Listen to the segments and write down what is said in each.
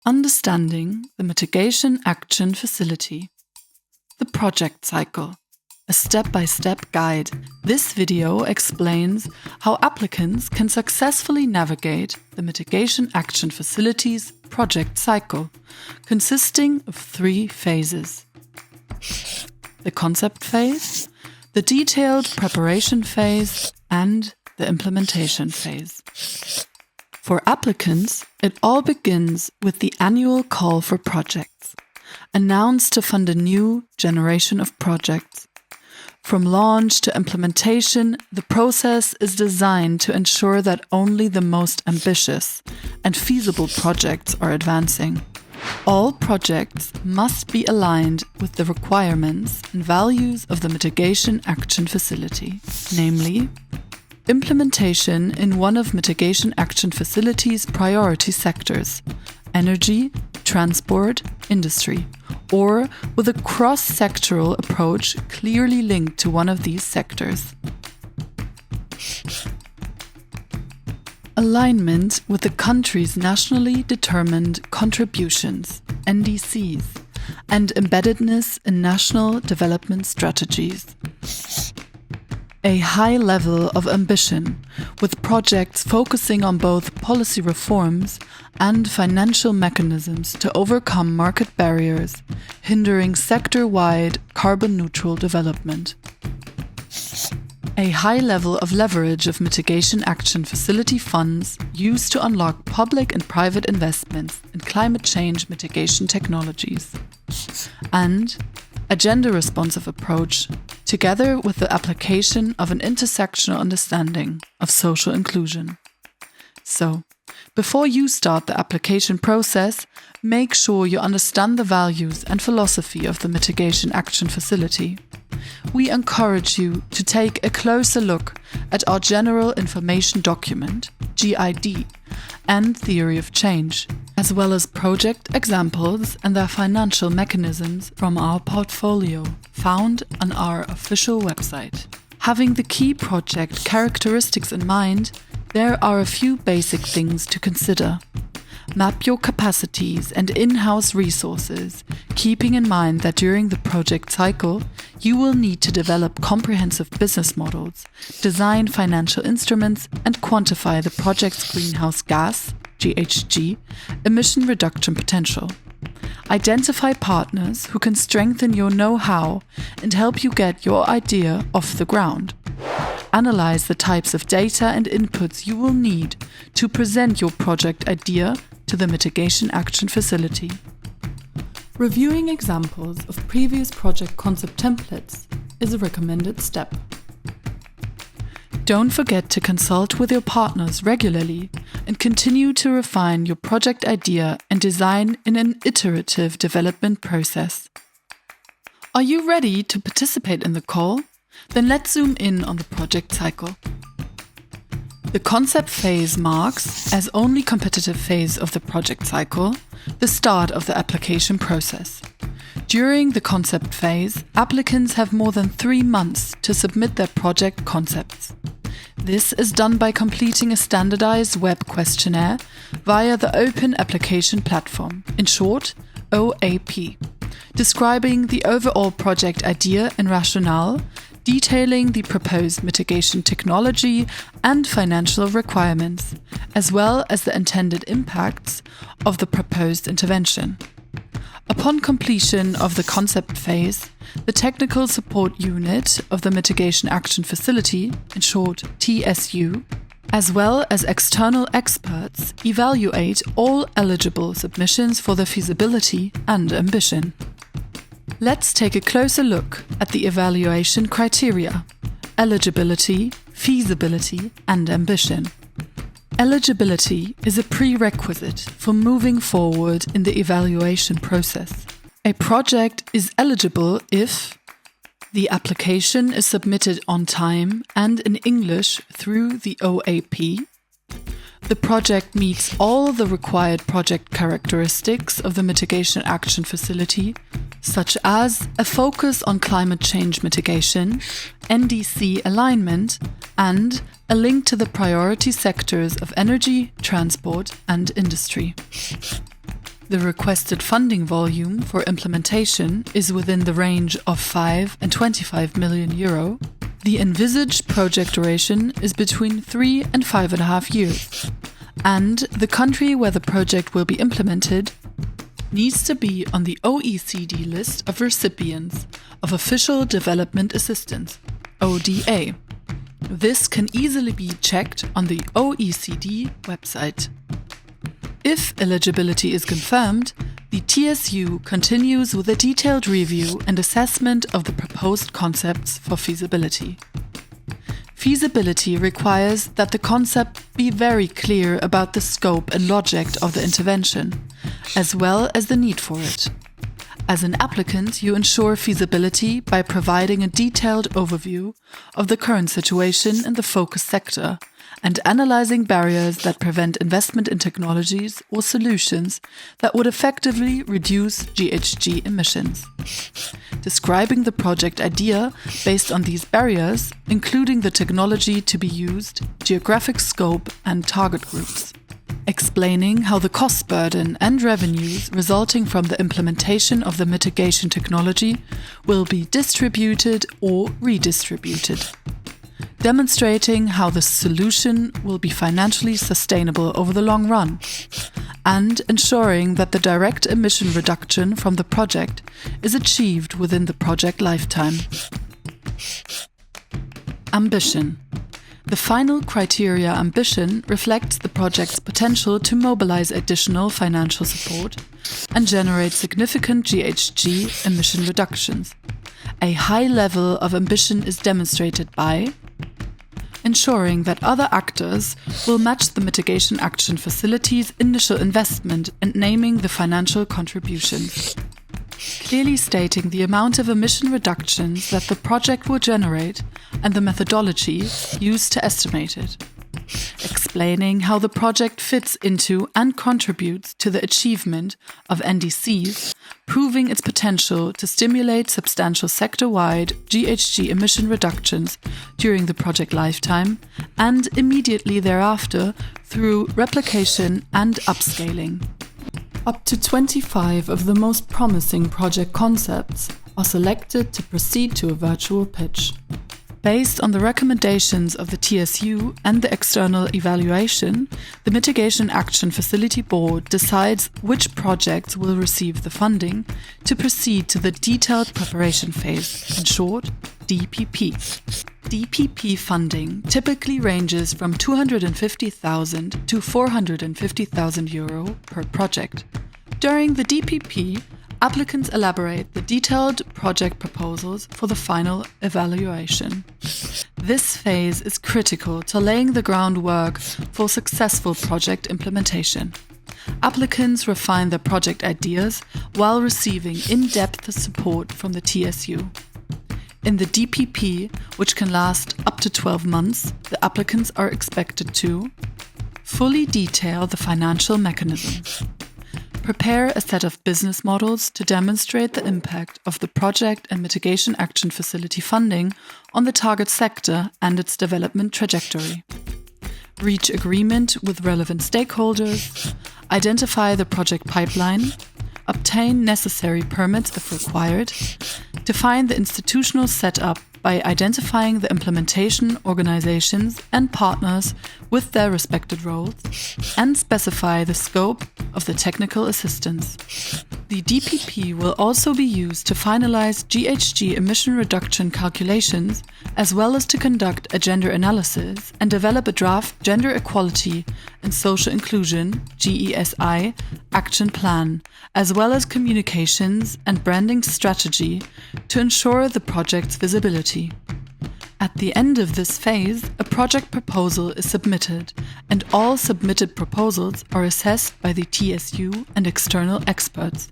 Understanding the Mitigation Action Facility. The project cycle. A step-by-step guide. This video explains how applicants can successfully navigate the Mitigation Action Facility's project cycle, consisting of 3 phases. The concept phase, the detailed preparation phase, and the implementation phase. For applicants, it all begins with the annual call for projects, announced to fund a new generation of projects. From launch to implementation, the process is designed to ensure that only the most ambitious and feasible projects are advancing. All projects must be aligned with the requirements and values of the Mitigation Action Facility, namely, implementation in one of Mitigation Action Facility's priority sectors, energy, transport, industry, or with a cross-sectoral approach clearly linked to one of these sectors. Alignment with the country's nationally determined contributions, NDCs, and embeddedness in national development strategies. A high level of ambition, with projects focusing on both policy reforms and financial mechanisms to overcome market barriers, hindering sector-wide carbon-neutral development. A high level of leverage of Mitigation Action Facility funds used to unlock public and private investments in climate change mitigation technologies. And a gender-responsive approach, together with the application of an intersectional understanding of social inclusion. So, before you start the application process, make sure you understand the values and philosophy of the Mitigation Action Facility. We encourage you to take a closer look at our General Information Document, GID, and Theory of Change, as well as project examples and their financial mechanisms from our portfolio, found on our official website. Having the key project characteristics in mind, there are a few basic things to consider. Map your capacities and in-house resources, keeping in mind that during the project cycle, you will need to develop comprehensive business models, design financial instruments, and quantify the project's greenhouse gas, GHG, emission reduction potential. Identify partners who can strengthen your know-how and help you get your idea off the ground. Analyze the types of data and inputs you will need to present your project idea to the Mitigation Action Facility. Reviewing examples of previous project concept templates is a recommended step. Don't forget to consult with your partners regularly and continue to refine your project idea and design in an iterative development process. Are you ready to participate in the call? Then let's zoom in on the project cycle. The concept phase marks, as only competitive phase of the project cycle, the start of the application process. During the concept phase, applicants have more than 3 months to submit their project concepts. This is done by completing a standardized web questionnaire via the Open Application Platform, in short, OAP, describing the overall project idea and rationale, detailing the proposed mitigation technology and financial requirements, as well as the intended impacts of the proposed intervention. Upon completion of the concept phase, the Technical Support Unit of the Mitigation Action Facility, in short TSU, as well as external experts, evaluate all eligible submissions for the feasibility and ambition. Let's take a closer look at the evaluation criteria: eligibility, feasibility, and ambition. Eligibility is a prerequisite for moving forward in the evaluation process. A project is eligible if the application is submitted on time and in English through the OAP, the project meets all the required project characteristics of the Mitigation Action Facility, such as a focus on climate change mitigation, NDC alignment, and a link to the priority sectors of energy, transport, and industry. the requested funding volume for implementation is within the range of 5 and 25 million euro, the envisaged project duration is between 3 and 5.5 years, and the country where the project will be implemented needs to be on the OECD list of recipients of Official Development Assistance, ODA. This can easily be checked on the OECD website. If eligibility is confirmed, the TSU continues with a detailed review and assessment of the proposed concepts for feasibility. Feasibility requires that the concept be very clear about the scope and logic of the intervention, as well as the need for it. As an applicant, you ensure feasibility by providing a detailed overview of the current situation in the focus sector and analyzing barriers that prevent investment in technologies or solutions that would effectively reduce GHG emissions. Describing the project idea based on these barriers, including the technology to be used, geographic scope, and target groups. Explaining how the cost burden and revenues resulting from the implementation of the mitigation technology will be distributed or redistributed. Demonstrating how the solution will be financially sustainable over the long run, and ensuring that the direct emission reduction from the project is achieved within the project lifetime. Ambition. The final criteria ambition reflects the project's potential to mobilize additional financial support and generate significant GHG emission reductions. A high level of ambition is demonstrated by ensuring that other actors will match the Mitigation Action Facility's initial investment and naming the financial contributions. Clearly stating the amount of emission reductions that the project will generate and the methodology used to estimate it. Explaining how the project fits into and contributes to the achievement of NDCs, proving its potential to stimulate substantial sector-wide GHG emission reductions during the project lifetime and immediately thereafter through replication and upscaling. Up to 25 of the most promising project concepts are selected to proceed to a virtual pitch. Based on the recommendations of the TSU and the external evaluation, the Mitigation Action Facility Board decides which projects will receive the funding to proceed to the detailed preparation phase, in short, DPP. DPP funding typically ranges from 250,000 to 450,000 euro per project. During the DPP, applicants elaborate the detailed project proposals for the final evaluation. This phase is critical to laying the groundwork for successful project implementation. Applicants refine their project ideas while receiving in-depth support from the TSU. In the DPP, which can last up to 12 months, the applicants are expected to fully detail the financial mechanisms, prepare a set of business models to demonstrate the impact of the Project and Mitigation Action Facility funding on the target sector and its development trajectory, reach agreement with relevant stakeholders, identify the project pipeline, obtain necessary permits if required, define the institutional setup by identifying the implementation organizations and partners with their respected roles, and specify the scope of the technical assistance. The DPP will also be used to finalize GHG emission reduction calculations, as well as to conduct a gender analysis and develop a draft Gender Equality and Social Inclusion (GESI) action plan, as well as communications and branding strategy to ensure the project's visibility. At the end of this phase, a project proposal is submitted, and all submitted proposals are assessed by the TSU and external experts.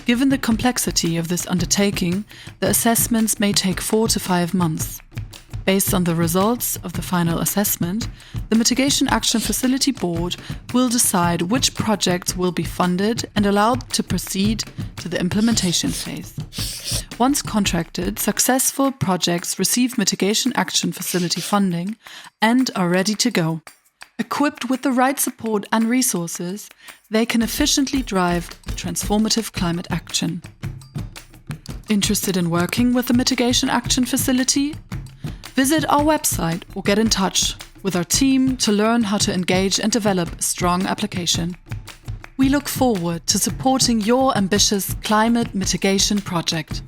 Given the complexity of this undertaking, the assessments may take 4 to 5 months. Based on the results of the final assessment, the Mitigation Action Facility Board will decide which projects will be funded and allowed to proceed to the implementation phase. Once contracted, successful projects receive Mitigation Action Facility funding and are ready to go. Equipped with the right support and resources, they can efficiently drive transformative climate action. Interested in working with the Mitigation Action Facility? Visit our website or get in touch with our team to learn how to engage and develop a strong application. We look forward to supporting your ambitious climate mitigation project.